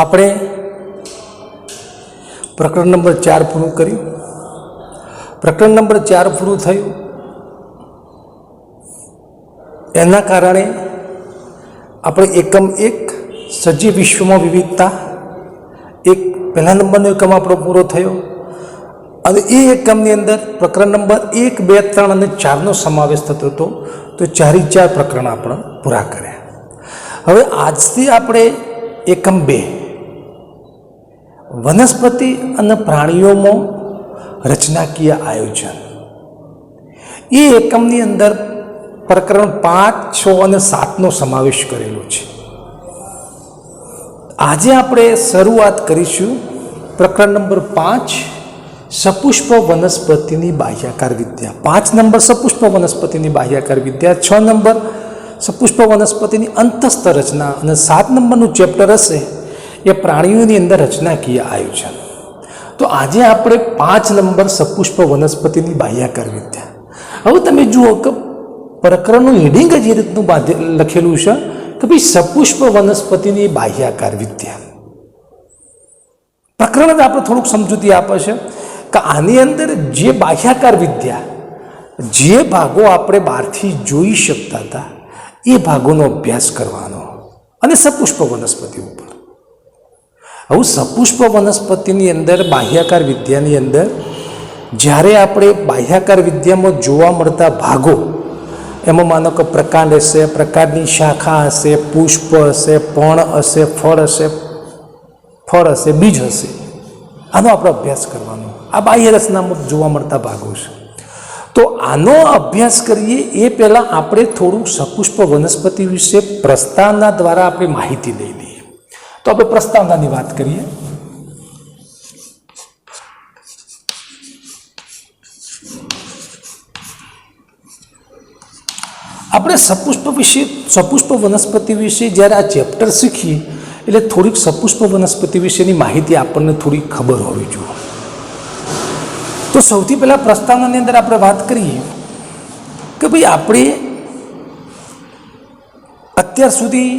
આપણે પ્રકરણ નંબર 4 પૂરું કર્યું. પ્રકરણ નંબર 4 પૂરું થયું એના કારણે આપણે એકમ 1 સજીવ વિશ્વમાં વિવિધતા પહેલા નંબરનો એકમ આપણો પૂરો થયો અને એ એકમની અંદર પ્રકરણ નંબર 1, 2, 3 અને 4નો સમાવેશ થતો હતો. તો 4 પ્રકરણ આપણે પૂરા કર્યા. હવે આજથી આપણે એકમ 2 વનસ્પતિ અને પ્રાણીઓમાં રચનાકીય આયોજન એ એકમની અંદર પ્રકરણ 5, 6 અને 7નો સમાવેશ કરેલો છે. આજે આપણે શરૂઆત કરીશું પ્રકરણ નંબર 5 સપુષ્પ વનસ્પતિની બાહ્યાકાર વિદ્યા. 5 નંબર સપુષ્પ વનસ્પતિની બાહ્યાકાર વિદ્યા, 6 નંબર સપુષ્પ વનસ્પતિની અંતસ્થ રચના અને 7 નંબરનું ચેપ્ટર હશે એ પ્રાણીઓની અંદર રચનાકીય આયોજન. તો આજે આપણે 5 નંબર સપુષ્પ વનસ્પતિની બાહ્યાકાર વિદ્યા. હવે તમે જુઓ કે પ્રકરણનું હેડિંગ જ એ રીતનું લખેલું છે કે ભાઈ સપુષ્પ વનસ્પતિની બાહ્યાકાર વિદ્યા. પ્રકરણ જ આપણે થોડુંક સમજૂતી આપે છે કે આની અંદર જે બાહ્યાકાર વિદ્યા, જે ભાગો આપણે બહારથી જોઈ શકતા હતા એ ભાગોનો અભ્યાસ કરવાનો અને સપુષ્પ વનસ્પતિ ઉપર. હવે સપુષ્પ વનસ્પતિની અંદર બાહ્યાકાર વિદ્યાની અંદર જ્યારે આપણે બાહ્યાકાર વિદ્યામાં જોવા મળતા ભાગો, એમાં માનો કે પ્રકાંડ હશે, પ્રકાંડની શાખા હશે, પુષ્પ હશે, પર્ણ હશે, ફળ હશે, બીજ હશે, આનો આપણે અભ્યાસ કરવાનો. આ બાહ્ય રચનામાં જોવા મળતા ભાગો છે. તો આનો અભ્યાસ કરીએ એ પહેલાં આપણે થોડુંક સપુષ્પ વનસ્પતિ વિશે પ્રસ્તાવના દ્વારા આપણે માહિતી લઈ લઈએ. તો આપણે પ્રસ્તાવનાની વાત કરીએ. આપણે સપુષ્પ વનસ્પતિ વિશે જ્યારે આ ચેપ્ટર શીખીએ એટલે થોડીક સપુષ્પ વનસ્પતિ વિશેની માહિતી આપણને થોડી ખબર હોવી જોઈએ. તો સૌથી પહેલાં પ્રસ્તાવનાની અંદર આપણે વાત કરીએ કે ભાઈ આપણે અત્યાર સુધી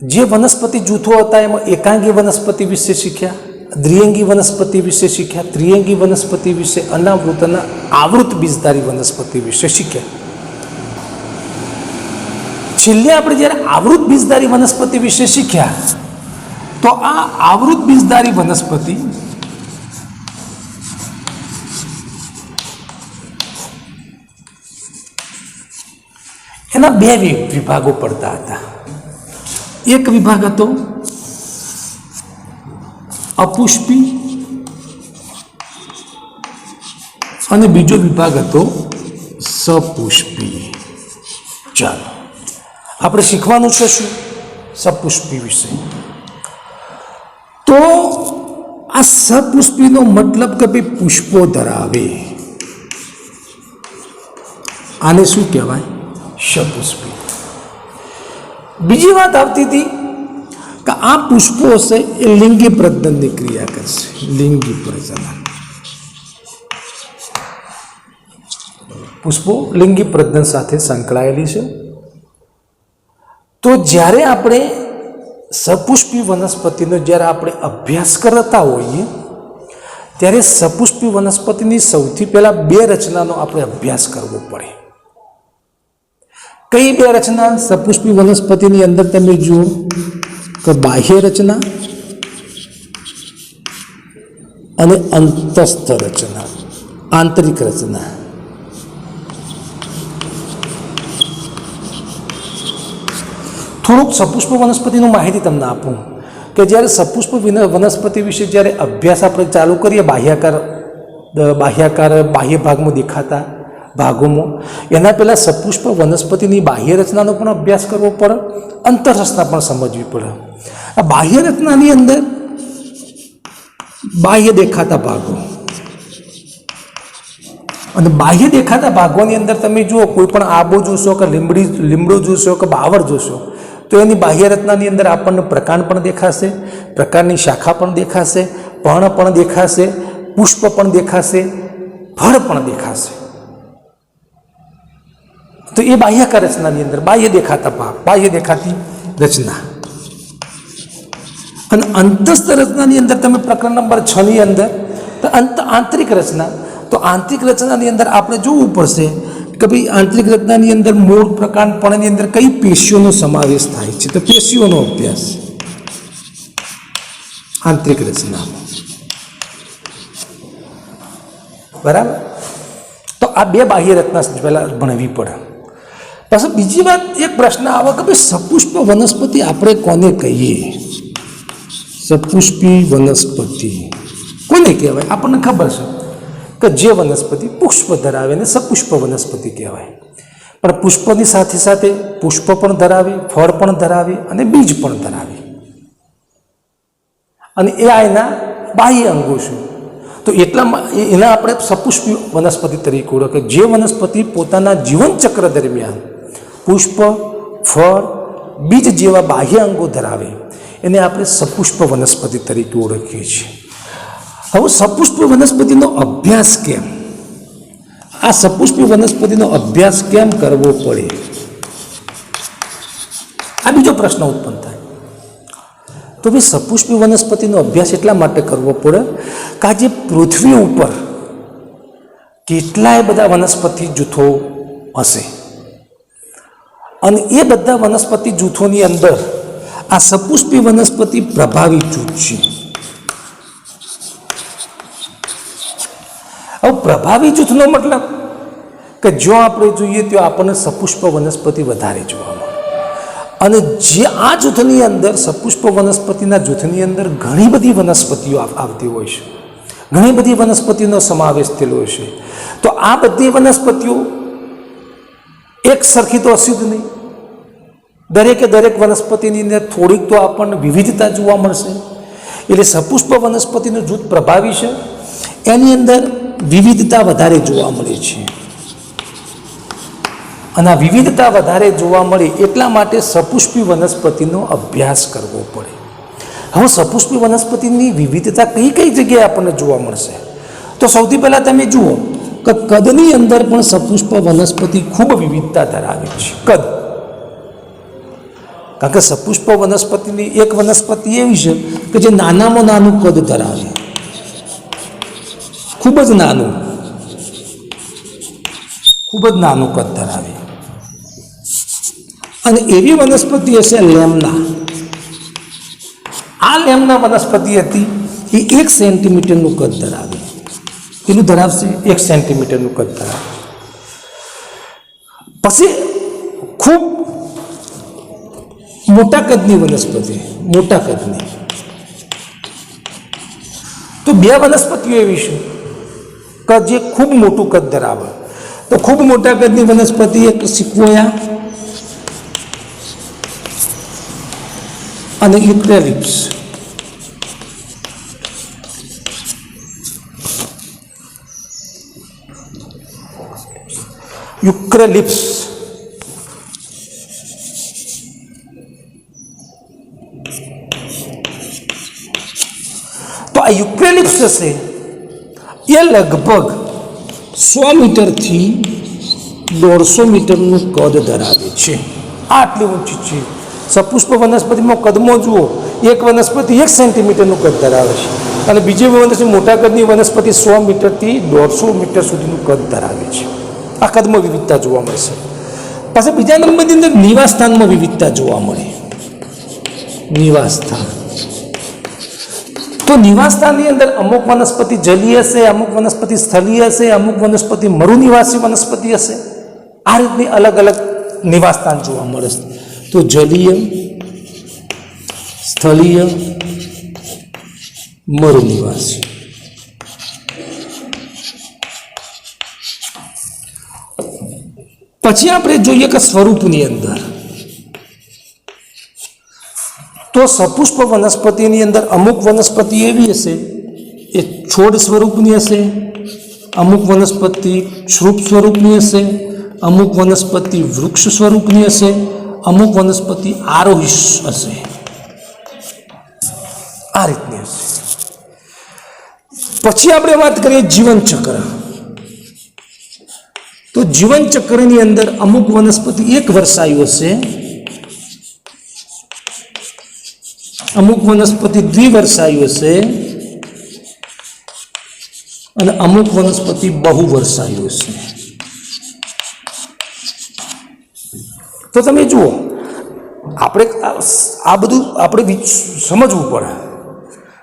જે વનસ્પતિ જૂથો હતા એમાં એકાંગી વનસ્પતિ વિશે શીખ્યા, દ્વિઅંગી વનસ્પતિ વિશે શીખ્યા, ત્રિઅંગી વનસ્પતિ વિશે, અનાવૃત અને આવૃત બીજધારી વનસ્પતિ વિશે શીખ્યા. છેલ્લે આપણે જ્યારે આવૃત બીજધારી વનસ્પતિ વિશે શીખ્યા તો આ આવૃત બીજધારી વનસ્પતિ એના 2 વિભાગો પડતા હતા. એક વિભાગ હતો અપુષ્પી અને બીજો વિભાગ હતો સપુષ્પી. ચાલો આપણે શીખવાનું છે શું? સપુષ્પી વિશે. તો આ સપુષ્પીનો મતલબ કે ભાઈ પુષ્પો ધરાવે, આને શું કહેવાય? સપુષ્પી. બીજી વાત આવતી હતી કે આ પુષ્પો હશે એ લિંગી પ્રજનનની ક્રિયા કરશે. લિંગી પ્રજનન, પુષ્પો લિંગી પ્રજનન સાથે સંકળાયેલી છે. તો જ્યારે આપણે સપુષ્પી વનસ્પતિનો જ્યારે આપણે અભ્યાસ કરતા હોઈએ ત્યારે સપુષ્પી વનસ્પતિની સૌથી પહેલાં 2 રચનાનો આપણે અભ્યાસ કરવો પડે. કઈ 2 રચના સપુષ્પી વનસ્પતિની અંદર? તમે જુઓ કે બાહ્ય રચના અને અંતસ્થ રચના, આંતરિક રચના. થોડુંક સપુષ્પ વનસ્પતિનું માહિતી તમને આપું કે જ્યારે સપુષ્પ વનસ્પતિ વિશે જ્યારે અભ્યાસ આપણે ચાલુ કરીએ બાહ્ય ભાગમાં દેખાતા ભાગોમાં, એના પહેલાં સપુષ્પ વનસ્પતિની બાહ્ય રચનાનો પણ અભ્યાસ કરવો પડે, અંતરરચના પણ સમજવી પડે. આ બાહ્ય રચનાની અંદર બાહ્ય દેખાતા ભાગો અને બાહ્ય દેખાતા ભાગોની અંદર તમે જુઓ કોઈ પણ આબો જોશો કે લીમડું જોશો કે બાવળ જોશો તો એની બાહ્ય રચનાની અંદર આપણને પ્રકાંડ પણ દેખાશે, પ્રકાંડની શાખા પણ દેખાશે, પર્ણ પણ દેખાશે, પુષ્પ પણ દેખાશે, ફળ પણ દેખાશે. તો એ બાહ્યકાર રચનાની અંદર બાહ્ય દેખાતા ભાગ, બાહ્ય દેખાતી રચના. અને અંતસ્થ રચનાની અંદર તમે પ્રકરણ નંબર 6 ની અંદર તો આંતરિક રચના, તો આંતરિક રચનાની અંદર આપણે જોવું પડશે કે ભાઈ આંતરિક રચનાની અંદર મૂળ પ્રકાંડપણની અંદર કઈ પેશીઓનો સમાવેશ થાય છે. તો પેશીઓનો અભ્યાસ આંતરિક રચનામાં, બરાબર. તો આ બે બાહ્ય રચના પહેલાં ભણવી પડે. પછી બીજી વાત, એક પ્રશ્ન આવે કે ભાઈ સપુષ્પ વનસ્પતિ આપણે કોને કહીએ? સપુષ્પી વનસ્પતિ કોને કહેવાય? આપણને ખબર છે કે જે વનસ્પતિ પુષ્પ ધરાવે ને સપુષ્પ વનસ્પતિ કહેવાય. પણ પુષ્પની સાથે સાથે પુષ્પ પણ ધરાવે, ફળ પણ ધરાવે અને બીજ પણ ધરાવે. અને એ એના બાહ્ય અંગો છે. તો એટલામાં એના આપણે સપુષ્પી વનસ્પતિ તરીકે ઓળખે. જે વનસ્પતિ પોતાના જીવનચક્ર દરમિયાન પુષ્પ, ફળ, બીજ જેવા બાહ્ય અંગો ધરાવે એને આપણે સપુષ્પ વનસ્પતિ તરીકે ઓળખીએ છીએ. હવે સપુષ્પ વનસ્પતિનો અભ્યાસ કેમ? આ સપુષ્પી વનસ્પતિનો અભ્યાસ કેમ કરવો પડે? આ બીજો પ્રશ્ન ઉત્પન્ન થાય. તો ભાઈ સપુષ્પી વનસ્પતિનો અભ્યાસ એટલા માટે કરવો પડે કે આજે પૃથ્વી ઉપર કેટલાય બધા વનસ્પતિ જૂથો હશે અને એ બધા વનસ્પતિ જૂથોની અંદર આ સપુષ્પી વનસ્પતિ પ્રભાવી જૂથ છે. હવે પ્રભાવી જૂથનો મતલબ કે જો આપણે જોઈએ તો આપણને સપુષ્પ વનસ્પતિ વધારે જોવા મળે. અને જે આ જૂથની અંદર સપુષ્પ વનસ્પતિના જૂથની અંદર ઘણી બધી વનસ્પતિઓ આવતી હોય છે, ઘણી બધી વનસ્પતિનો સમાવેશ થયેલો હોય છે. તો આ બધી વનસ્પતિઓ એક સરખી તો હશે જ નહીં. દરેકે દરેક વનસ્પતિની અંદર થોડીક તો આપણને વિવિધતા જોવા મળશે. એટલે સપુષ્પ વનસ્પતિનું જૂથ પ્રભાવી છે, એની અંદર વિવિધતા વધારે જોવા મળે છે. અને આ વિવિધતા વધારે જોવા મળે એટલા માટે સપુષ્પી વનસ્પતિનો અભ્યાસ કરવો પડે. હવે સપુષ્પી વનસ્પતિની વિવિધતા કઈ કઈ જગ્યાએ આપણને જોવા મળશે? તો સૌથી પહેલાં તમે જુઓ કે કદની અંદર પણ સપુષ્પ વનસ્પતિ ખૂબ વિવિધતા ધરાવે છે. કદ, કારણ કે સપુષ્પ વનસ્પતિની એક વનસ્પતિ એવી છે કે જે નાનામાં નાનું કદ ધરાવે, ખૂબ જ નાનું કદ ધરાવે. અને એવી વનસ્પતિ હશે લેમના. આ લેમના વનસ્પતિ હતી એ 1 સેન્ટીમીટરનું કદ ધરાવે. કેટલું ધરાવશે? 1 સેન્ટીમીટરનું કદ ધરાવે. પછી ખૂબ મોટા કદની વનસ્પતિ, મોટા કદની. તો બે વનસ્પતિઓ એવી છે કે જે ખૂબ મોટું કદ ધરાવે. તો ખૂબ મોટા કદની વનસ્પતિ એક સિક્વોયા અને યુક્રેલિપ્સ. યુક્રેલિપ્સ તો આ યુક્રેલિપ્સ હશે એ લગભગ 100 મીટરથી 150 મીટરનું કદ ધરાવે છે. આટલી ઊંચી છે. સપુષ્પ વનસ્પતિમાં કદમાં જુઓ, એક વનસ્પતિ 1 સેન્ટીમીટરનું કદ ધરાવે છે અને બીજી વનસ્પતિ મોટા કદની વનસ્પતિ 100 મીટરથી 150 મીટર સુધીનું કદ ધરાવે છે. આ કદમાં વિવિધતા જોવા મળશે. પાછા બીજા નંબરની અંદર નિવાસસ્થાનમાં વિવિધતા જોવા મળે. નિવાસસ્થાન, તો નિવાસસ્થાનની અંદર અમુક વનસ્પતિ જલીય હશે, અમુક વનસ્પતિ સ્થળીય હશે, અમુક વનસ્પતિ મરુનિવાસી વનસ્પતિ હશે. આ રીતની અલગ અલગ નિવાસસ્થાન જોવા મળે છે. તો જલીય, સ્થળીય, મરુનિવાસી. પછી આપણે જોઈએ કે સ્વરૂપની અંદર તો સપુષ્પ વનસ્પતિની અંદર અમુક વનસ્પતિ એવી હશે એ છોડ સ્વરૂપની હશે, અમુક વનસ્પતિ શ્રુપ સ્વરૂપની હશે, અમુક વનસ્પતિ વૃક્ષ સ્વરૂપની હશે, અમુક વનસ્પતિ આરોહી હશે. આ રીતની હશે. પછી આપણે વાત કરીએ જીવનચક્ર. તો જીવનચક્રની અંદર અમુક વનસ્પતિ એક વર્ષાયુ હશે, અમુક વનસ્પતિ દ્વિવર્ષાયુ હશે અને અમુક વનસ્પતિ બહુવર્ષાયુ હશે. તો તમે જુઓ, આપણે આ બધું આપણે સમજવું પડે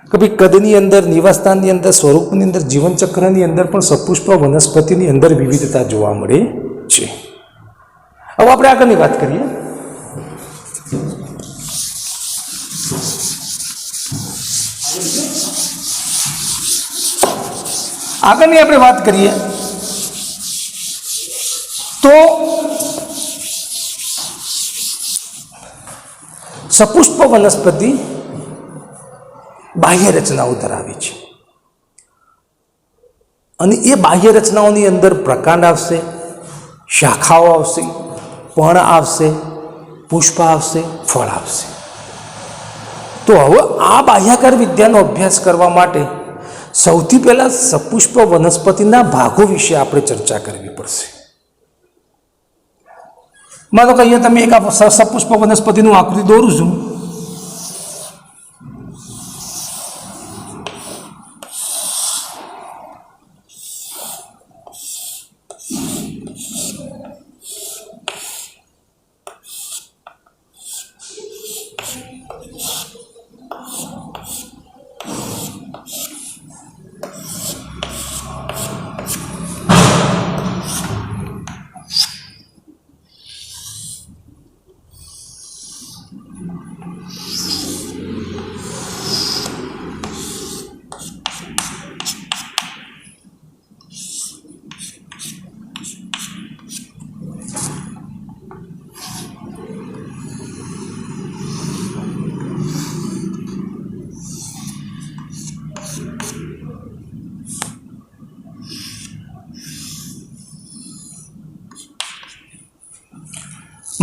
કે ભાઈ કદની અંદર, નિવાસસ્થાનની અંદર, સ્વરૂપની અંદર, જીવનચક્રની અંદર પણ સપુષ્પ વનસ્પતિની અંદર વિવિધતા જોવા મળે છે. હવે આપણે આગળની વાત કરીએ. આગળની આપણે વાત કરીએ તો સપુષ્પ વનસ્પતિ બાહ્ય રચનાઓ ધરાવે છે અને એ બાહ્ય રચનાઓની અંદર પ્રકાંડ આવશે, શાખાઓ આવશે, પર્ણ આવશે, પુષ્પ આવશે, ફળ આવશે. તો હવે આ બાહ્યાકાર વિદ્યાનો અભ્યાસ કરવા માટે સૌથી પહેલાં સપુષ્પ વનસ્પતિના ભાગો વિશે આપણે ચર્ચા કરવી પડશે. માનો કે અહીંયા તમે એક સપુષ્પ વનસ્પતિનું આકૃતિ દોરું છું.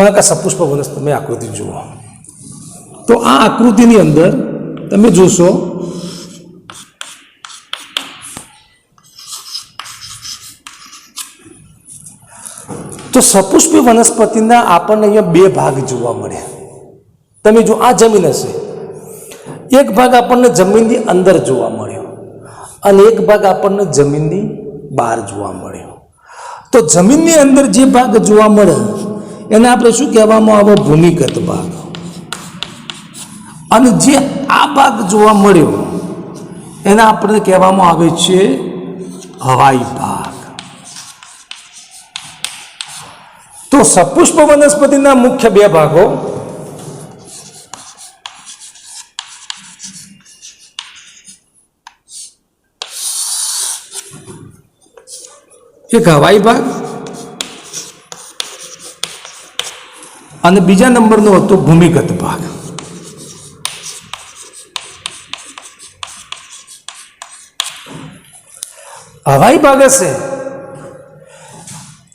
મને કે સપુષ્પ વનસ્પતિ તમે આકૃતિ જુઓ તો આ આકૃતિની અંદર તમે જોશો તો સપુષ્પ વનસ્પતિના આપણને અહીંયા બે ભાગ જોવા મળે. તમે જો આ જમીન હશે, એક ભાગ આપણને જમીનની અંદર જોવા મળ્યો અને એક ભાગ આપણને જમીનની બહાર જોવા મળ્યો. તો જમીનની અંદર જે ભાગ જોવા મળે એને આપણે શું કહેવામાં આવે? ભૂમિગત ભાગ. અને જે આ ભાગ જોવા મળ્યો એને આપણે કહેવામાં આવે છે હવાઈ ભાગ. તો સપુષ્પ વનસ્પતિના મુખ્ય બે ભાગો એક હવાઈ ભાગ અને બીજા નંબરનો હતો ભૂમિગત ભાગ. હવાઈ ભાગ હશે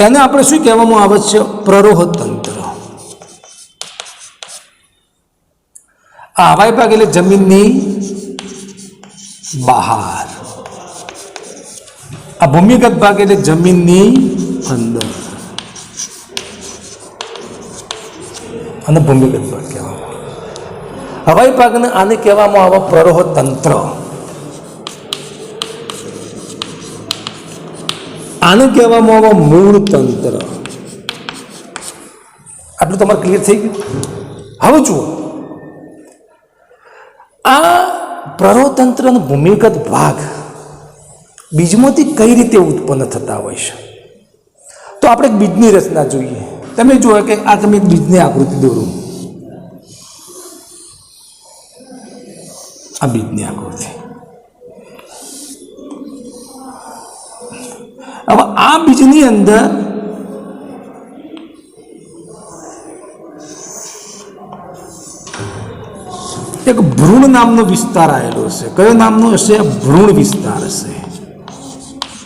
એને આપણે શું કહેવામાં આવે છે? પ્રરોહ તંત્ર. આ હવાઈ ભાગ એટલે જમીનની બહાર, આ ભૂમિગત ભાગ એટલે જમીનની અંદર. અને ભૂમિગત ભાગ કહેવામાં હવાઈ ભાગને આને કહેવામાં આવે પ્રરોહ તંત્ર. આને કહેવામાં આવે મૂળ તંત્ર. આટલું તમારે ક્લિયર થઈ ગયું? હવે જુઓ, આ પ્રરોહ તંત્ર અને ભૂમિગત ભાગ બીજમાંથી કઈ રીતે ઉત્પન્ન થતા હોય છે? તો આપણે એક બીજની રચના જોઈએ. તમે જુઓ કે આ તમે એક બીજની આકૃતિ દોરો. આ બીજની આકૃતિ. હવે આ બીજની અંદર એક ભ્રૂણ નામનો વિસ્તાર આવેલો હશે. કયો નામનો હશે? ભ્રૂણ વિસ્તાર હશે.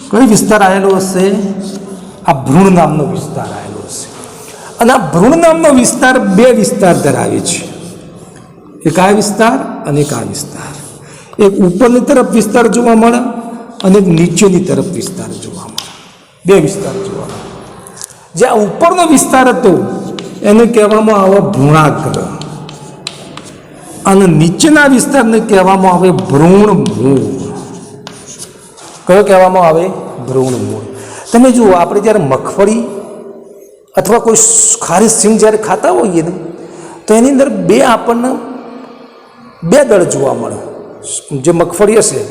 કયો વિસ્તાર આવેલો હશે? આ ભ્રૂણ નામનો વિસ્તાર આવેલો હશે. અને આ ભ્રૂણ નામનો વિસ્તાર બે વિસ્તાર ધરાવે છે. એક આ વિસ્તાર અને એક આ વિસ્તાર. એક ઉપરની તરફ વિસ્તાર જોવા મળે અને એક નીચેની તરફ વિસ્તાર જોવા મળે. બે વિસ્તાર જોવા મળે. જે આ ઉપરનો વિસ્તાર હતો એને કહેવામાં આવે ભ્રૂણાગ્ર. અને નીચેના વિસ્તારને કહેવામાં આવે ભ્રૂણ મૂળ. કયો કહેવામાં આવે? ભ્રૂણ મૂળ. તમે જુઓ, આપણે જ્યારે મગફળી અથવા કોઈ ખારી સિંગ જ્યારે ખાતા હોઈએ ને, તો એની અંદર આપણને બે દળ જોવા મળે. જે મગફળી હશે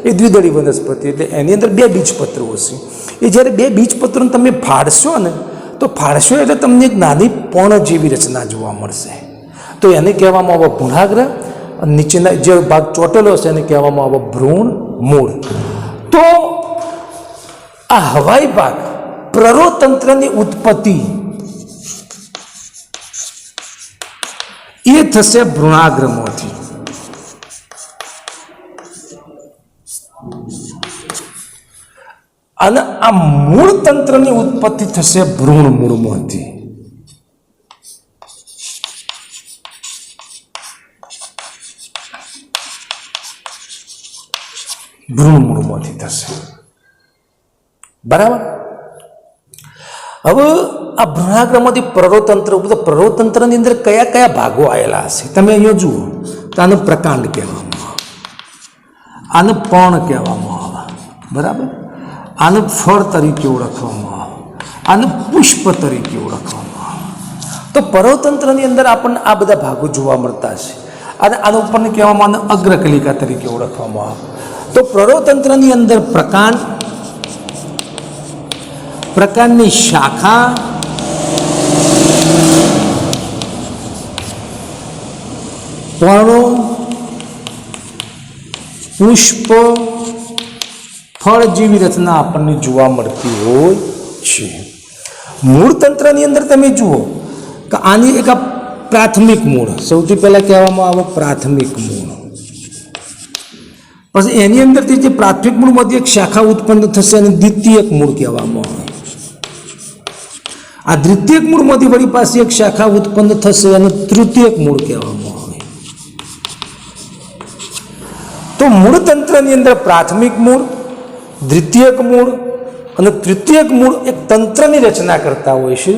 એ દ્વિદળી વનસ્પતિ, એટલે એની અંદર બે બીજપત્રો હશે. એ જ્યારે બે બીજપત્રોને તમે ફાડશો ને, તો ફાડશો એટલે તમને એક નાની પર્ણ જેવી રચના જોવા મળશે. તો એને કહેવામાં આવે ભ્રૂણાગ્ર. અને નીચેના જે ભાગ ચોટેલો હશે એને કહેવામાં આવે ભ્રૂણ મૂળ. તો આ હવાઈ ભાગ પ્રરોતંત્રની ઉત્પત્તિ એ થશે ભ્રૂણાગ્રમાંથી. અને આ મૂળ તંત્રની ઉત્પત્તિ થશે ભ્રૂણ મૂળમાંથી. ભ્રૂણ મૂળમાંથી થશે. બરાબર. હવે આ ભ્રૂણાગ્રમાંથી પ્રરોતંત્ર, પ્રરોતંત્રની અંદર કયા કયા ભાગો આવેલા હશે તમે અહીંયા જુઓ. તો આને પ્રકાંડ કહેવામાં આવે, આને પર્ણ કહેવામાં આવે. બરાબર. આને ફળ તરીકે ઓળખવામાં આવે, આને પુષ્પ તરીકે ઓળખવામાં આવે. તો પ્રરોતંત્રની અંદર આપણને આ બધા ભાગો જોવા મળતા છે. અને આના ઉપરને કહેવામાં આવે અગ્રકલિકા તરીકે ઓળખવામાં આવે. તો પ્રરોતંત્રની અંદર પ્રકાંડની શાખા, પર્ણો, પુષ્પ, ફળ જેવી રચના આપણને જોવા મળતી હોય છે. મૂળ તંત્રની અંદર તમે જુઓ કે આની એક પ્રાથમિક મૂળ, સૌથી પહેલા કહેવામાં આવે પ્રાથમિક મૂળ. પછી એની અંદરથી જે પ્રાથમિક મૂળમાંથી એક શાખા ઉત્પન્ન થશે અને દ્વિતીયક મૂળ કહેવામાં આવે. આ દ્વિતીયક મૂળમાંથી વળી પાસે એક શાખા ઉત્પન્ન થશે અને તૃતીયક મૂળ કહેવામાં આવે. તો મૂળ તંત્રની અંદર પ્રાથમિક મૂળ, દ્વિતીયક મૂળ અને તૃતીયક મૂળ એક તંત્રની રચના કરતા હોય છે.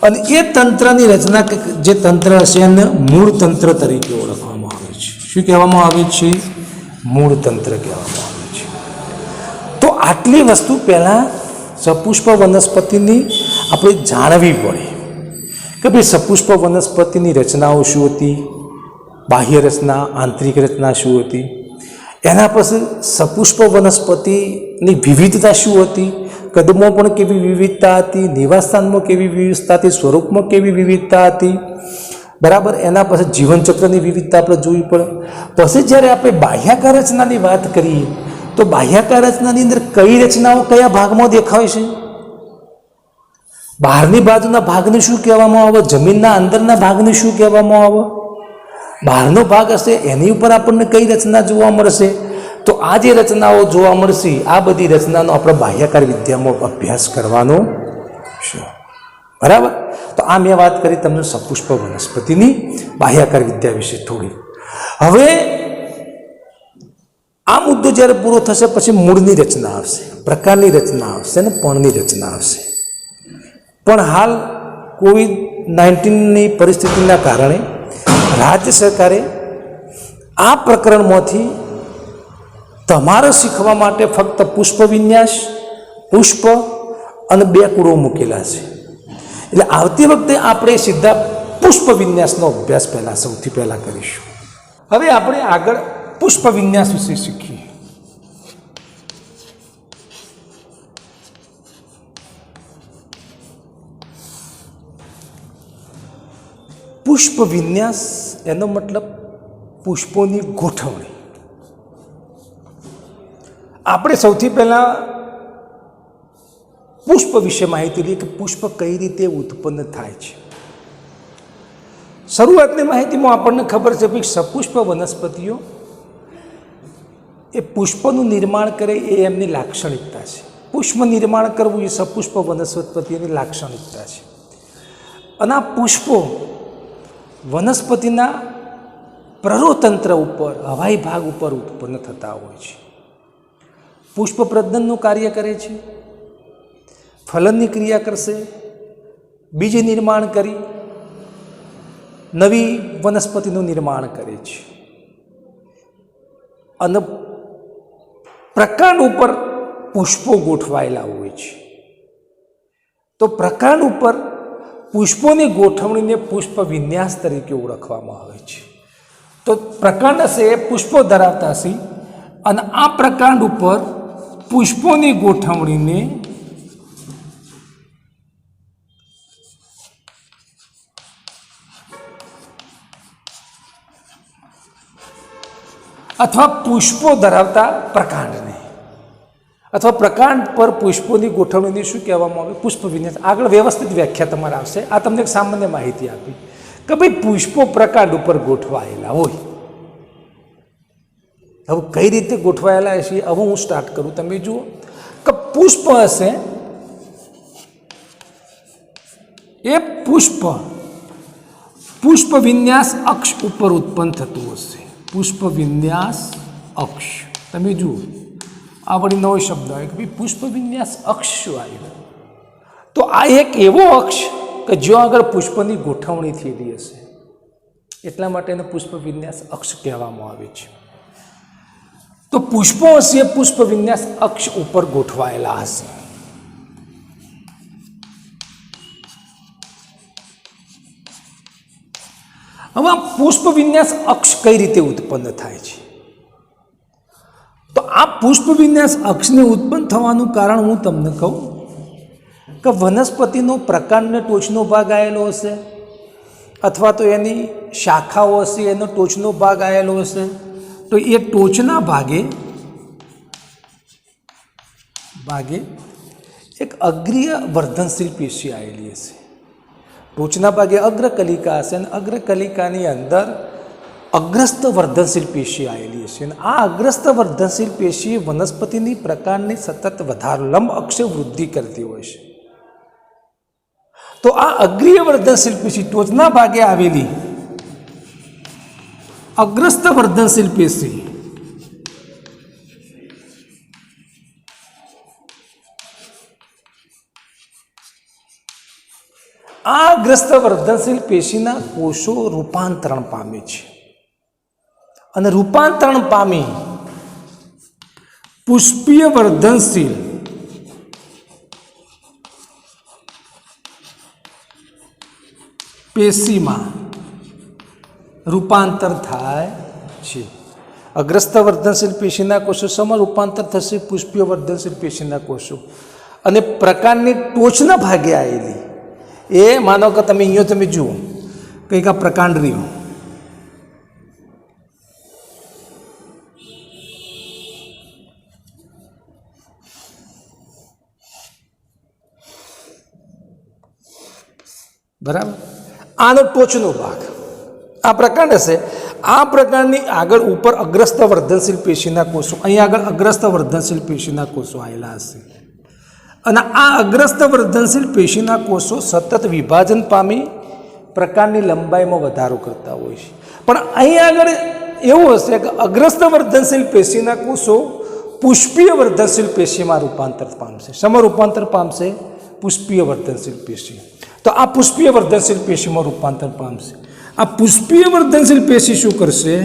અને એ તંત્રની રચના, જે તંત્ર હશે એને મૂળ તંત્ર તરીકે ઓળખવામાં આવે છે. શું કહેવામાં આવે છે? મૂળ તંત્ર કહેવામાં આવે છે. તો આટલી વસ્તુ પહેલાં સપુષ્પ વનસ્પતિની આપણે જાણવી પડે કે ભાઈ સપુષ્પ વનસ્પતિની રચનાઓ શું હતી, બાહ્ય રચના, આંતરિક રચના શું હતી. એના પછી સપુષ્પ વનસ્પતિની વિવિધતા શું હતી, કદમો પણ કેવી વિવિધતા હતી, નિવાસસ્થાનમાં કેવી વિવિધતા હતી, સ્વરૂપમાં કેવી વિવિધતા હતી. બરાબર. એના પછી જીવનચક્રની વિવિધતા આપણે જોવી પડે. પછી જ્યારે આપણે બાહ્યાકાર રચનાની વાત કરીએ તો બાહ્યાકાર રચનાની અંદર કઈ રચનાઓ કયા ભાગમાં દેખાય છે, બહારની બાજુના ભાગને શું કહેવામાં આવે, જમીનના અંદરના ભાગને શું કહેવામાં આવે. બહારનો ભાગ હશે એની ઉપર આપણને કઈ રચના જોવા મળશે. તો આ જે રચનાઓ જોવા મળશે, આ બધી રચનાનો આપણે બાહ્યાકાર વિદ્યામાં અભ્યાસ કરવાનો છે. બરાબર. તો આ મેં વાત કરી તમને સપુષ્પ વનસ્પતિની બાહ્યાકાર વિદ્યા વિશે થોડી. હવે આ મુદ્દો જ્યારે પૂરો થશે પછી મૂળની રચના આવશે, પ્રકારની રચના આવશે અને પર્ણની રચના આવશે. પણ હાલ COVID-19ની પરિસ્થિતિના કારણે રાજ્ય સરકારે આ પ્રકરણમાંથી તમારે શીખવા માટે ફક્ત પુષ્પ વિન્યાસ, પુષ્પ અને 2 કુળો મૂકેલા છે. એટલે આવતી વખતે આપણે સીધા પુષ્પ વિન્યાસનો અભ્યાસ સૌથી પહેલાં કરીશું. હવે આપણે આગળ પુષ્પ વિન્યાસ વિશે શીખીએ. પુષ્પ વિન્યાસ એનો મતલબ પુષ્પોની ગોઠવણી. આપણે સૌથી પહેલાં પુષ્પ વિશે માહિતી લઈએ કે પુષ્પ કઈ રીતે ઉત્પન્ન થાય છે. શરૂઆતની માહિતીમાં આપણને ખબર છે કે સપુષ્પ વનસ્પતિઓ એ પુષ્પનું નિર્માણ કરે એ એમની લાક્ષણિકતા છે. પુષ્પ નિર્માણ કરવું એ સપુષ્પ વનસ્પતિની લાક્ષણિકતા છે. અને આ પુષ્પો વનસ્પતિના પ્રરોતંત્ર ઉપર, હવાઈ ભાગ ઉપર ઉત્પન્ન થતા હોય છે. પુષ્પ પ્રજનનનું કાર્ય કરે છે, ફલનની ક્રિયા કરશે, બીજ નિર્માણ કરી નવી વનસ્પતિનું નિર્માણ કરે છે. અને પ્રકાંડ ઉપર પુષ્પો ગોઠવાયેલા હોય છે. તો પ્રકાંડ ઉપર પુષ્પોની ગોઠવણીને પુષ્પ વિન્યાસ તરીકે ઓળખવામાં આવે છે. તો પ્રકાંડ હશે એ પુષ્પો ધરાવતા હશે અને આ પ્રકાંડ ઉપર પુષ્પોની ગોઠવણીને અથવા પુષ્પો ધરાવતા પ્રકાંડને અથવા પ્રકાંડ પર પુષ્પોની ગોઠવણીને શું કહેવામાં આવે? પુષ્પ વિન્યાસ. આગળ વ્યવસ્થિત વ્યાખ્યા તમારે આવશે. આ તમને એક સામાન્ય માહિતી આપી કે ભાઈ પુષ્પો પ્રકાંડ ઉપર ગોઠવાયેલા હોય. હવે કઈ રીતે ગોઠવાયેલા છે હવે હું સ્ટાર્ટ કરું. તમે જુઓ કે પુષ્પ હશે એ પુષ્પ વિન્યાસ અક્ષ ઉપર ઉત્પન્ન થતું હશે. પુષ્પ વિન્યાસ અક્ષ. તમે જુઓ આ વળી નવો શબ્દ આવે કે ભાઈ પુષ્પ વિન્યાસ અક્ષ શું આવ્યું? તો આ એક એવો અક્ષ કે જ્યાં આગળ પુષ્પની ગોઠવણી થયેલી હશે એટલા માટે એને પુષ્પ વિન્યાસ અક્ષ કહેવામાં આવે છે. તો પુષ્પો હશે પુષ્પ વિન્યાસ અક્ષ ઉપર ગોઠવાયેલા હશે. હવે પુષ્પ વિન્યાસ અક્ષ કઈ રીતે ઉત્પન્ન થાય છે? તો આ પુષ્પ વિન્યાસ અક્ષને ઉત્પન્ન થવાનું કારણ હું તમને કહું કે વનસ્પતિનો પ્રકાંડનો ટોચનો ભાગ આવેલો હશે અથવા તો એની શાખાઓ હશે એનો ટોચનો ભાગ આવેલો હશે. તો એ ટોચના ભાગે એક અગ્રીય વર્ધનશીલ પેશી આવેલી હશે. ટોચના ભાગે અગ્રકલિકા હશે અને અગ્રકલિકાની અંદર અગ્રસ્ત વર્ધનશીલ પેશી આવેલી હશે. અને આ અગ્રસ્ત વર્ધનશીલ પેશી વનસ્પતિની પ્રકારની સતત વધારો લંબ અક્ષે વૃદ્ધિ કરતી હોય છે. તો આ અગ્રીય વર્ધનશીલ પેશી ટોચના ભાગે આવેલી અગ્રસ્ત વર્ધનશીલ પેશી આ અગ્રસ્ત વર્ધનશીલ પેશીના કોષો રૂપાંતરણ પામે છે અને રૂપાંતરણ પામી પુષ્પીય વર્ધનશીલ પેશીમાં રૂપાંતર થાય છે. અગ્રસ્ત વર્ધનશીલ પેશીના કોષો શેમાં રૂપાંતર થશે? પુષ્પીય વર્ધનશીલ પેશીના કોષો. અને પ્રકારની ટોચના ભાગે આવેલી એ માનો કે તમે અહીંયા તમે જુઓ કંઈક આ પ્રકાંડ રહ્યું. બરાબર. આનો ટોચનો ભાગ આ પ્રકાંડ હશે. આ પ્રકારની આગળ ઉપર અગ્રસ્ત વર્ધનશીલ પેશીના કોષો અહીંયા આગળ અગ્રસ્ત વર્ધનશીલ પેશીના કોષો આવેલા હશે અને આ અગ્રસ્ત વર્ધનશીલ પેશીના કોષો સતત વિભાજન પામી પ્રકારની લંબાઈમાં વધારો કરતા હોય છે. પણ અહીંયા આગળ એવું હશે કે અગ્રસ્ત વર્ધનશીલ પેશીના કોષો પુષ્પીય વર્ધનશીલ પેશીમાં રૂપાંતર પામશે. શેમાં રૂપાંતર પામશે? પુષ્પીય વર્ધનશીલ પેશી. તો આ પુષ્પીય વર્ધનશીલ પેશીમાં રૂપાંતર પામશે. આ પુષ્પીય વર્ધનશીલ પેશી શું કરશે?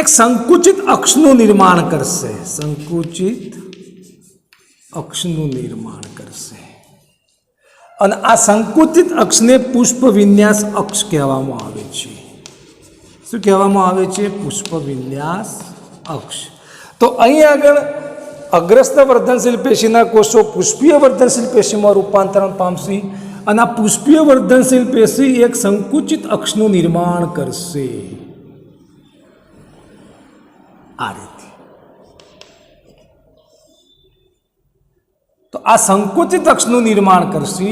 એક સંકુચિત અક્ષનું નિર્માણ કરશે. સંકુચિત અક્ષનું નિર્માણ કરશે અને આ સંકુચિત અક્ષને પુષ્પ વિન્યાસ અક્ષ કહેવામાં આવે છે. શું કહેવામાં આવે છે? પુષ્પ વિન્યાસ અક્ષ. તો અહીં આગળ અગ્રસ્ત વર્ધનશીલ પેશીના કોષો પુષ્પીય વર્ધનશીલ પેશીમાં રૂપાંતરણ પામશે અને આ પુષ્પીય વર્ધનશીલ પેશી એક સંકુચિત અક્ષનું નિર્માણ કરશે. આ રીતે. તો આ સંકુચિત અક્ષનું નિર્માણ કરશે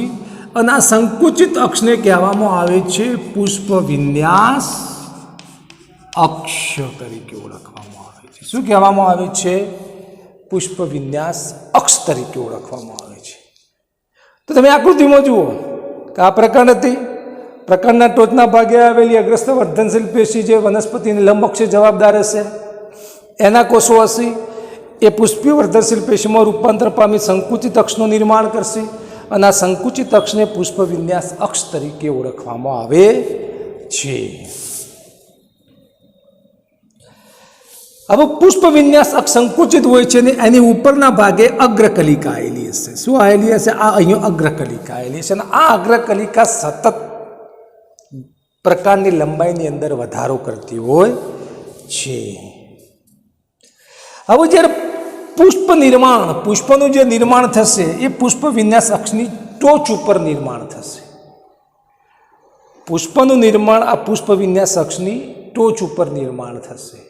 અને આ સંકુચિત અક્ષને કહેવામાં આવે છે પુષ્પ વિન્યાસ અક્ષ તરીકે ઓળખવામાં આવે છે. શું કહેવામાં આવે છે? પુષ્પ વિન્યાસ અક્ષ તરીકે ઓળખવામાં આવે છે. તો તમે આકૃતિમાં જુઓ કે આ પ્રકાંડ હતી. પ્રકાંડના ટોચના ભાગે આવેલી અગ્રસ્ત વર્ધનશીલ પેશી જે વનસ્પતિની લંબ અક્ષે જવાબદાર હશે એના કોષો હશે એ પુષ્પીય વર્ધનશીલ પેશીમાં રૂપાંતર પામી સંકુચિત અક્ષનું નિર્માણ કરશે અને આ સંકુચિત અક્ષને પુષ્પ વિન્યાસ અક્ષ તરીકે ઓળખવામાં આવે છે. હવે પુષ્પ વિન્યાસ અક્ષ સંકુચિત હોય છે ને એની ઉપરના ભાગે અગ્રકલિકા આવેલી હશે. શું આવેલી હશે? આ અહીંયા અગ્રકલિકા આવેલી હશે અને આ અગ્રકલિકા સતત પ્રકારની લંબાઈની અંદર વધારો કરતી હોય છે. હવે જ્યારે પુષ્પ નિર્માણ, પુષ્પનું જે નિર્માણ થશે એ પુષ્પ વિન્યાસ અક્ષની ટોચ ઉપર નિર્માણ થશે. પુષ્પનું નિર્માણ આ પુષ્પ વિન્યાસ અક્ષની ટોચ ઉપર નિર્માણ થશે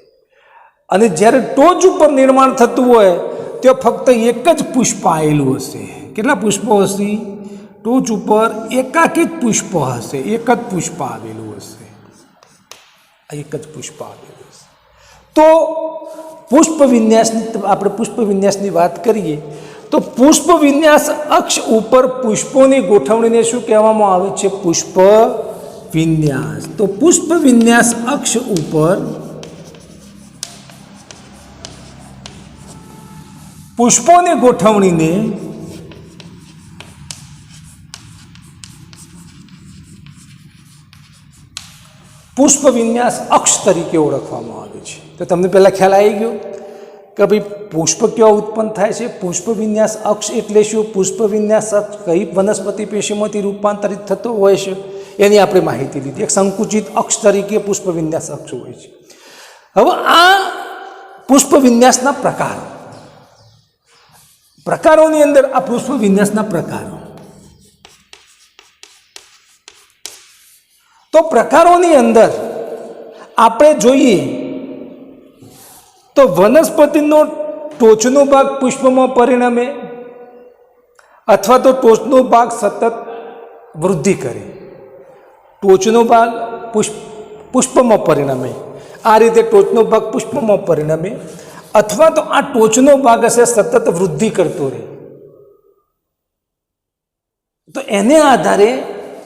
અને જ્યારે ટોચ ઉપર નિર્માણ થતું હોય ત્યાં ફક્ત એક જ પુષ્પ આવેલું હશે. કેટલા પુષ્પો હશે? ટોચ ઉપર એકાકી જ પુષ્પ હશે, એક જ પુષ્પ આવેલું હશે, એક જ પુષ્પ આવેલું હશે. તો પુષ્પ વિન્યાસની આપણે પુષ્પ વિન્યાસની વાત કરીએ તો પુષ્પ વિન્યાસ અક્ષ ઉપર પુષ્પોની ગોઠવણીને શું કહેવામાં આવે છે? પુષ્પ વિન્યાસ. તો પુષ્પ વિન્યાસ અક્ષ ઉપર પુષ્પોની ગોઠવણીને પુષ્પ વિન્યાસ અક્ષ તરીકે ઓળખવામાં આવે છે. તો તમને પહેલાં ખ્યાલ આવી ગયો કે ભાઈ પુષ્પ કેવા ઉત્પન્ન થાય છે? પુષ્પ વિન્યાસ અક્ષ એટલે શું? પુષ્પ વિન્યાસ અક્ષ કઈ વનસ્પતિ પેશીમાંથી રૂપાંતરિત થતો હોય છે એની આપણે માહિતી લીધી. એક સંકુચિત અક્ષ તરીકે પુષ્પ વિન્યાસ અક્ષ હોય છે. હવે આ પુષ્પ વિન્યાસના પ્રકારોની અંદર આ પુષ્પ વિન્યાસના પ્રકારો, તો પ્રકારોની અંદર આપણે જોઈએ તો વનસ્પતિનો ટોચનો ભાગ પુષ્પમાં પરિણમે અથવા તો ટોચનો ભાગ સતત વૃદ્ધિ કરે. ટોચનો ભાગ પુષ્પમાં પરિણમે, આ રીતે ટોચનો ભાગ પુષ્પમાં પરિણમે અથવા તો આ ટોચનો ભાગ હશે સતત વૃદ્ધિ કરતો રહે. તો એને આધારે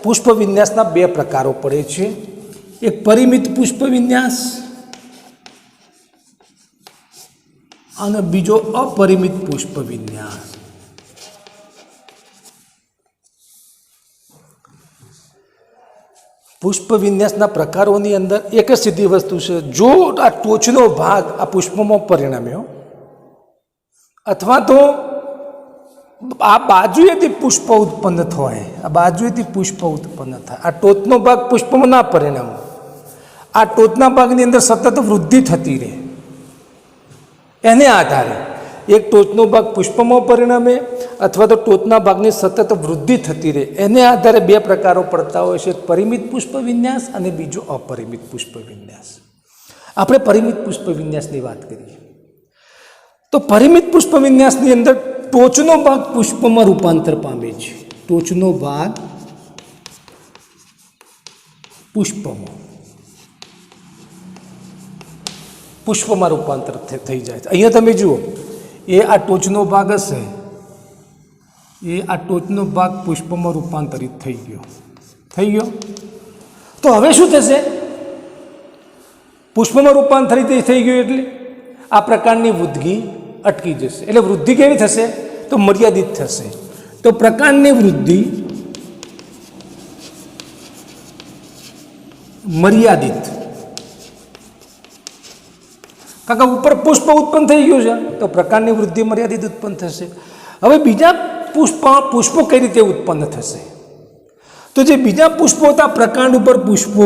પુષ્પ વિન્યાસના બે પ્રકારો પડે છે. એક પરિમિત પુષ્પ વિન્યાસ અને બીજો અપરિમિત પુષ્પ વિન્યાસ. પુષ્પ વિન્યાસના પ્રકારોની અંદર એક જ સીધી વસ્તુ છે, જો આ ટોચનો ભાગ આ પુષ્પમાં પરિણમ્યો અથવા તો આ બાજુએથી પુષ્પ ઉત્પન્ન થાય, આ બાજુએથી પુષ્પ ઉત્પન્ન થાય, આ ટોચનો ભાગ પુષ્પમાં ના પરિણમે, આ ટોચના ભાગની અંદર સતત વૃદ્ધિ થતી રહે, એને આધારે એક ટોચનો ભાગ પુષ્પમાં પરિણમે અથવા તો ટોચના ભાગની સતત વૃદ્ધિ થતી રહે, એને આધારે બે પ્રકારો પડતા હોય છે, પરિમિત પુષ્પ વિન્યાસ અને બીજો અપરિમિત પુષ્પ વિન્યાસ. આપણે પરિમિત પુષ્પ વિન્યાસની વાત કરીએ તો પરિમિત પુષ્પ વિન્યાસની અંદર ટોચનો ભાગ પુષ્પમાં રૂપાંતર પામે છે. ટોચનો ભાગ પુષ્પમાં રૂપાંતર થઈ જાય છે. અહીંયા તમે જુઓ, એ આ ટોચનો ભાગ હશે, એ આ ટોચનો ભાગ પુષ્પમાં રૂપાંતરિત થઈ ગયો. તો હવે શું થશે? પુષ્પમાં રૂપાંતરિત થઈ ગયું એટલે આ પ્રકારની વૃદ્ધિ અટકી જશે. એટલે વૃદ્ધિ કેવી થશે? તો મર્યાદિત થશે. તો પ્રકારની વૃદ્ધિ મર્યાદિત, કારણ કે ઉપર પુષ્પ ઉત્પન્ન થઈ ગયું છે તો પ્રકારની વૃદ્ધિ મર્યાદિત ઉત્પન્ન થશે. હવે બીજા પુષ્પો કઈ રીતે ઉત્પન્ન થશે? તો જે બીજા પુષ્પો હતા પ્રકાંડ ઉપર પુષ્પો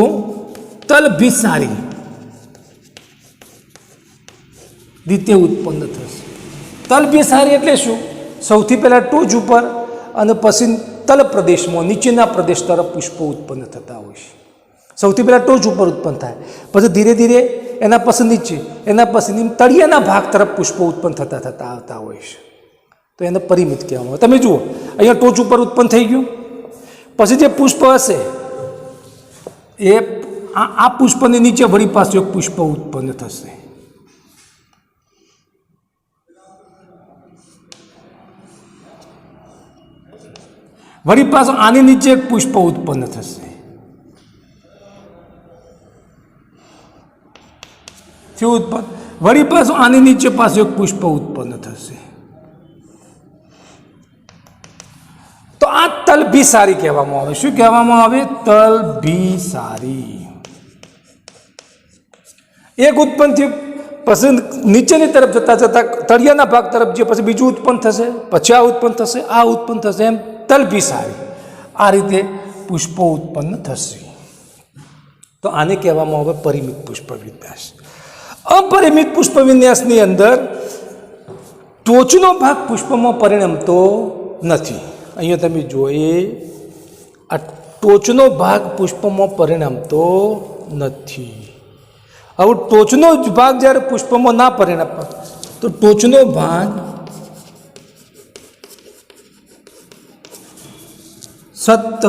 તલભિસારી રીતે ઉત્પન્ન થશે. તલભિસારી એટલે શું? સૌથી પહેલાં ટોચ ઉપર અને પછી તલ પ્રદેશમાં નીચેના પ્રદેશ તરફ પુષ્પો ઉત્પન્ન થતા હોય છે. સૌથી પહેલાં ટોચ ઉપર ઉત્પન્ન થાય, પછી ધીરે ધીરે એના પછી નીચે, એના પછી તળિયાના ભાગ તરફ પુષ્પો ઉત્પન્ન થતા આવતા હોય છે. તો એને પરિમિત કહેવામાં આવે. તમે જુઓ, અહીંયા ટોચ ઉપર ઉત્પન્ન થઈ ગયું, પછી જે પુષ્પ હશે એ આ પુષ્પની નીચે વળી પાછું એક પુષ્પ ઉત્પન્ન થશે. વળી પાછું આની નીચે એક પુષ્પ ઉત્પન્ન થશે. વળી પાછું આની નીચે પાછું એક પુષ્પ ઉત્પન્ન થશે. તો આ તલભિસારી કહેવામાં આવે. શું કહેવામાં આવે? તલભિસારી. એક ઉત્પન્ન થયું, પછી નીચેની તરફ જતા જતા તળિયાના ભાગ તરફ જે પછી બીજું ઉત્પન્ન થશે, પછી આ ઉત્પન્ન થશે, આ ઉત્પન્ન થશે, એમ તલભિસારી. આ રીતે પુષ્પો ઉત્પન્ન થશે. તો આને કહેવામાં આવે પરિમિત પુષ્પ વિન્યાસ. અપરિમિત પુષ્પ વિન્યાસની અંદર ટોચનો ભાગ પુષ્પમાં પરિણમતો નથી. અહીંયા તમે જુઓ, આ ટોચનો ભાગ પુષ્પમાં પરિણમતો નથી. હવે ટોચનો જ ભાગ જ્યારે પુષ્પમાં ના પરિણમે તો ટોચનો ભાગ સતત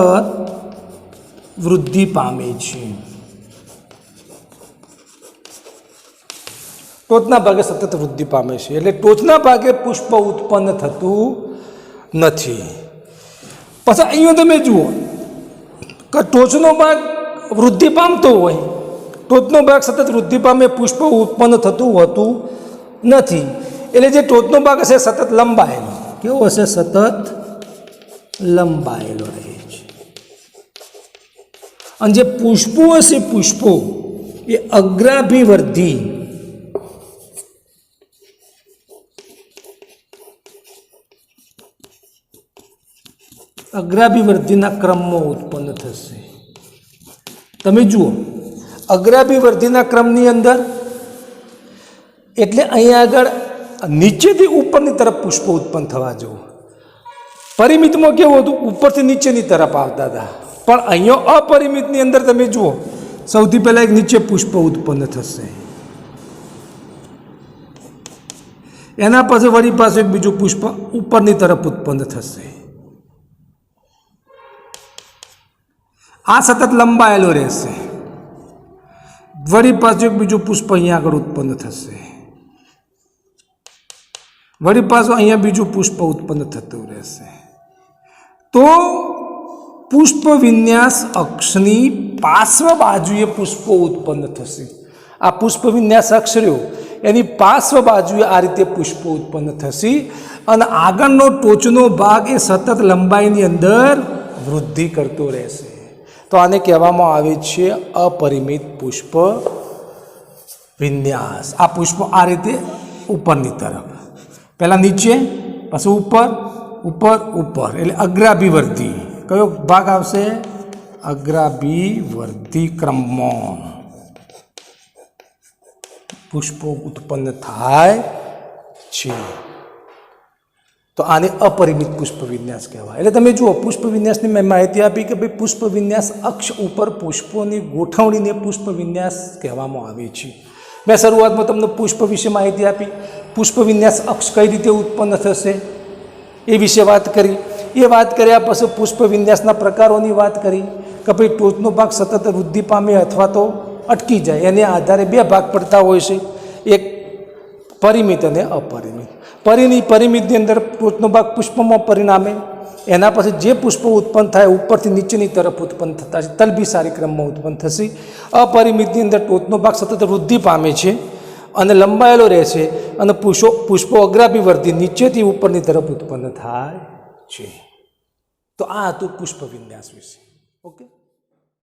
વૃદ્ધિ પામે છે. ટોચના ભાગે સતત વૃદ્ધિ પામે છે, એટલે ટોચના ભાગે પુષ્પ ઉત્પન્ન થતું નથી. પછી અહીંયા તમે જુઓ કે ટોચનો ભાગ વૃદ્ધિ પામતો હોય, ટોચનો ભાગ સતત વૃદ્ધિ પામે, પુષ્પ ઉત્પન્ન થતું હોતું નથી. એટલે જે ટોચનો ભાગ હશે સતત લંબાયેલો. કેવો હશે? સતત લંબાયેલો રહે છે. અને જે પુષ્પો હશે, પુષ્પો એ અગ્રાભિવર્ધી, અગ્રાભિવર્ધીના ક્રમમાં ઉત્પન્ન થશે. તમે જુઓ, અગ્રાભિવર્ધીના ક્રમની અંદર એટલે અહીંયા આગળ નીચેથી ઉપરની તરફ પુષ્પો ઉત્પન્ન થવા જવું. પરિમિતમાં કેવું હતું? ઉપરથી નીચેની તરફ આવતા હતા. પણ અહીંયા અપરિમિતની અંદર તમે જુઓ, સૌથી પહેલાં એક નીચે પુષ્પ ઉત્પન્ન થશે, એના પછી વળી પાછું એક બીજું પુષ્પ ઉપરની તરફ ઉત્પન્ન થશે. આ સતત લંબાયેલો રહેશે. વળી પાછું એક બીજું પુષ્પ અહીંયા આગળ ઉત્પન્ન થશે, વળી પાછું અહીંયા બીજું પુષ્પ ઉત્પન્ન થતું રહેશે. તો પુષ્પ વિન્યાસ અક્ષની પાર્શ્વ બાજુએ પુષ્પો ઉત્પન્ન થશે. આ પુષ્પ વિન્યાસ અક્ષ રહ્યો, એની પાર્શ્વ બાજુએ આ રીતે પુષ્પો ઉત્પન્ન થશે. અને આગળનો ટોચનો ભાગ એ સતત લંબાઈની અંદર વૃદ્ધિ કરતો રહેશે. તો આને કહેવામાં આવે છે અપરિમિત પુષ્પ વિન્યાસ. આ પુષ્પો આ રીતે ઉપરની તરફ, પહેલાં નીચે, પછી ઉપર, ઉપર, ઉપર, એટલે અગ્રાભિવર્ધી. કયો ભાગ આવશે? અગ્રાભિવર્ધી ક્રમમાં પુષ્પો ઉત્પન્ન થાય છે. તો આને અપરિમિત પુષ્પ વિન્યાસ કહેવાય. એટલે તમે જુઓ, પુષ્પ વિન્યાસની મેં માહિતી આપી કે ભાઈ પુષ્પ વિન્યાસ અક્ષ ઉપર પુષ્પોની ગોઠવણીને પુષ્પ વિન્યાસ કહેવામાં આવે છે. મેં શરૂઆતમાં તમને પુષ્પ વિશે માહિતી આપી, પુષ્પ વિન્યાસ અક્ષ કઈ રીતે ઉત્પન્ન થશે એ વિશે વાત કરી. એ વાત કર્યા પછી પુષ્પ વિન્યાસના પ્રકારોની વાત કરી કે ભાઈ ટોચનો ભાગ સતત વૃદ્ધિ પામે અથવા તો અટકી જાય. એને આધારે બે ભાગ પડતા હોય છે, એક પરિમિત અને અપરિમિત. પરિમિતની અંદર ટોચનો ભાગ પુષ્પમાં પરિણામે, એના પછી જે પુષ્પો ઉત્પન્ન થાય ઉપરથી નીચેની તરફ ઉત્પન્ન થતા છે, તલભિસારી ક્રમમાં ઉત્પન્ન થશે. અપરિમિતની અંદર ટોચનો ભાગ સતત વૃદ્ધિ પામે છે અને લંબાયેલો રહે છે, અને પુષ્પો અગ્રાભિવર્ધી નીચેથી ઉપરની તરફ ઉત્પન્ન થાય છે. તો આ હતું પુષ્પ વિન્યાસ વિશે. ઓકે.